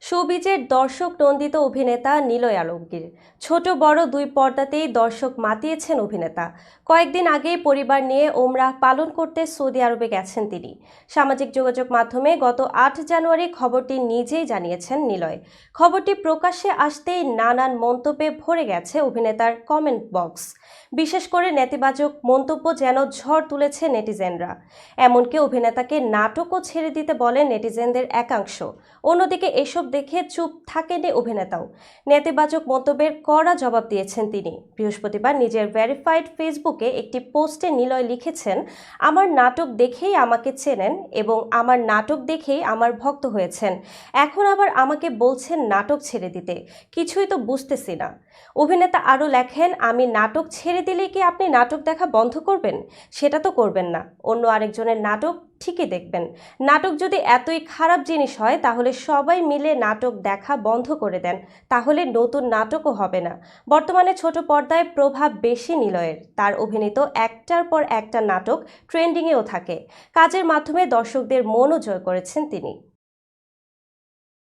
শোবিজের দর্শক নন্দিত অভিনেতা নিলয় আলমগীর ছোট বড় দুই পর্দাতেই দর্শক মাতিয়েছেন অভিনেতা। কয়েকদিন আগেই পরিবার নিয়ে ওমরাহ পালন করতে সৌদি আরবে গেছেন তিনি। সামাজিক যোগাযোগ মাধ্যমে গত ৮ জানুয়ারি খবরটি নিজেই জানিয়েছেন নিলয়। খবরটি প্রকাশ্যে আসতেই নানান মন্তব্যে ভরে গেছে অভিনেতার কমেন্ট বক্স। বিশেষ করে নেতিবাচক মন্তব্য যেন ঝড় তুলেছে নেটিজেনরা। এমনকি অভিনেতাকে নাটকও ছেড়ে দিতে বলেন নেটিজেনদের একাংশ। অন্যদিকে এসব দেখে চুপ থাকেনি অভিনেতাও। নেতিবাচক মন্তব্যের কড়া জবাব দিয়েছেন তিনি। বৃহস্পতিবার নিজের ভেরিফাইড ফেসবুকে একটি পোস্টে নিলয় লিখেছেন, আমার নাটক দেখেই আমাকে চেনেন এবং আমার নাটক দেখেই আমার ভক্ত হয়েছেন। এখন আবার আমাকে বলছেন নাটক ছেড়ে দিতে, কিছুই তো বুঝতেছি না। অভিনেতা আরও লেখেন, আমি নাটক ছেড়ে দিলে কি আপনি নাটক দেখা বন্ধ করবেন? সেটা তো করবেন না, অন্য আরেকজনের নাটক ঠিকই দেখবেন। নাটক যদি এতই খারাপ জিনিস হয় তাহলে সবাই মিলে নাটক দেখা বন্ধ করে দেন, তাহলে নতুন নাটকও হবে না। বর্তমানে ছোট পর্দায় প্রভাব বেশি নিলয়ের। তার অভিনীত একটার পর একটা নাটক ট্রেন্ডিংয়েও থাকে। কাজের মাধ্যমে দর্শকদের মনও জয় করেছেন তিনি।